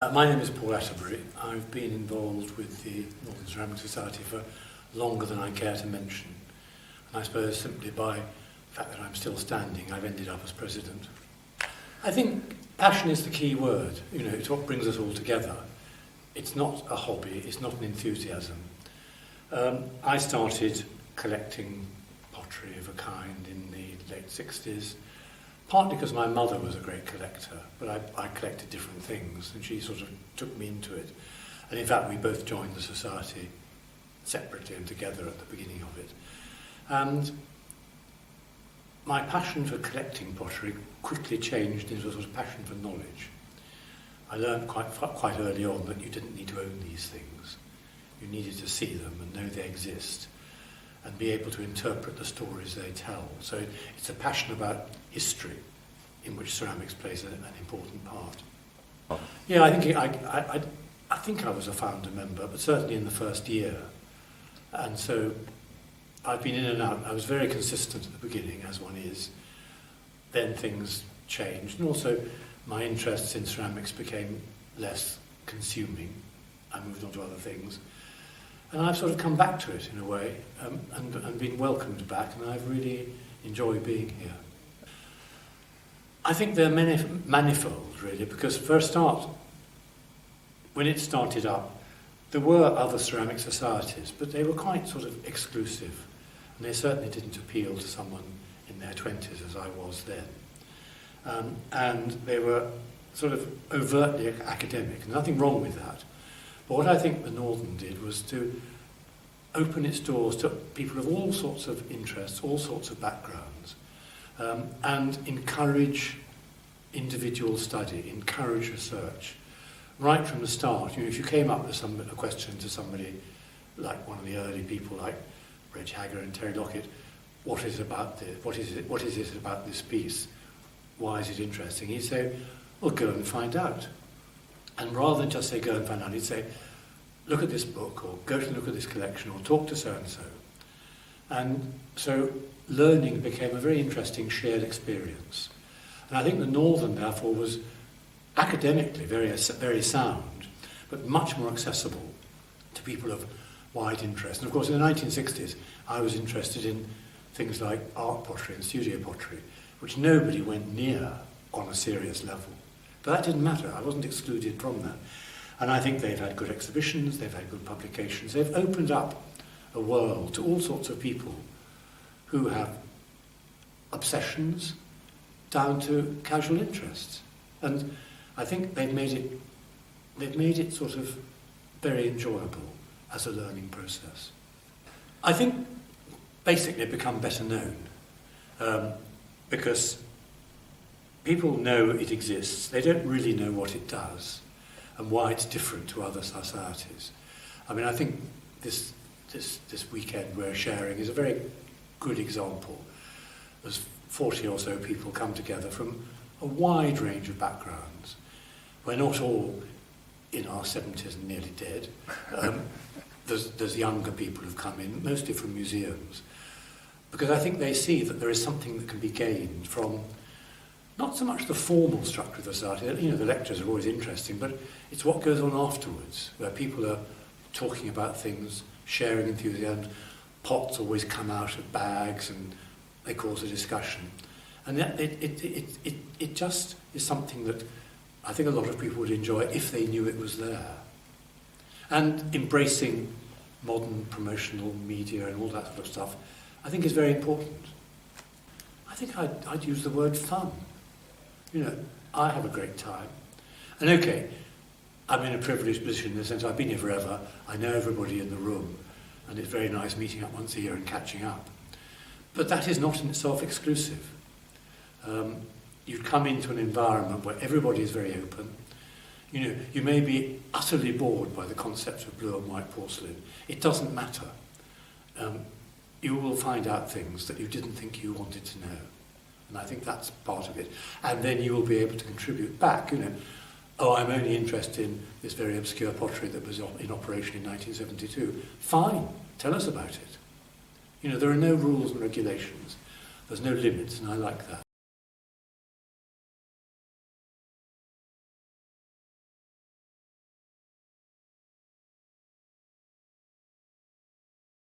My name is Paul Atterbury. I've been involved with the Northern Ceramic Society for longer than I care to mention. And I suppose simply by the fact that I'm still standing, I've ended up as president. I think passion is the key word. You know, it's what brings us all together. It's not a hobby, it's not an enthusiasm. I started collecting pottery of a kind in the late 60s. Partly because my mother was a great collector, but I collected different things, and she sort of took me into it. And in fact, we both joined the society separately and together at the beginning of it. And my passion for collecting pottery quickly changed into a sort of passion for knowledge. I learned quite early on that you didn't need to own these things. You needed to see them and know they exist, and be able to interpret the stories they tell. So it's a passion about history, in which ceramics plays an important part. Yeah, I think I was a founder member, but certainly in the first year. And so I've been in and out. I was very consistent at the beginning, as one is. Then things changed, and also my interests in ceramics became less consuming. I moved on to other things. And I've sort of come back to it in a way, and been welcomed back, and I've really enjoyed being here. I think they're manifold, really, because for a start, when it started up, there were other ceramic societies, but they were quite sort of exclusive, and they certainly didn't appeal to someone in their 20s, as I was then. And they were sort of overtly academic, nothing wrong with that. But what I think the Northern did was to open its doors to people of all sorts of interests, all sorts of backgrounds, and encourage individual study, encourage research. Right from the start, you know, if you came up with a question to somebody like one of the early people like Reg Hagger and Terry Lockett, what is about this? What is it about this piece? Why is it interesting? He'd say, well, go and find out. And rather than just say, go and find out, he'd say, look at this book, or go to look at this collection, or talk to so-and-so. And so learning became a very interesting shared experience. And I think the Northern, therefore, was academically very, very sound, but much more accessible to people of wide interest. And of course, in the 1960s, I was interested in things like art pottery and studio pottery, which nobody went near on a serious level. But that didn't matter. I wasn't excluded from that. And I think they've had good exhibitions, they've had good publications, they've opened up a world to all sorts of people who have obsessions down to casual interests. And I think they've made it sort of very enjoyable as a learning process. I think basically it's become better known because people know it exists. They don't really know what it does and why it's different to other societies. I mean, I think this weekend we're sharing is a very good example. There's 40 or so people come together from a wide range of backgrounds. We're not all in our 70s and nearly dead. There's younger people who've come in, mostly from museums, because I think they see that there is something that can be gained from not so much the formal structure of the society. You know, the lectures are always interesting, but it's what goes on afterwards, where people are talking about things, sharing enthusiasm. Pots always come out of bags, and they cause a discussion. And that it just is something that I think a lot of people would enjoy if they knew it was there. And embracing modern promotional media and all that sort of stuff, I think is very important. I think I'd use the word fun. You know, I have a great time. And okay, I'm in a privileged position in the sense I've been here forever, I know everybody in the room, and it's very nice meeting up once a year and catching up. But that is not in itself exclusive. You come into an environment where everybody is very open. You know, you may be utterly bored by the concept of blue and white porcelain. It doesn't matter. You will find out things that you didn't think you wanted to know. And I think that's part of it. And then you will be able to contribute back, you know. Oh, I'm only interested in this very obscure pottery that was in operation in 1972. Fine, tell us about it. You know, there are no rules and regulations. There's no limits, and I like that.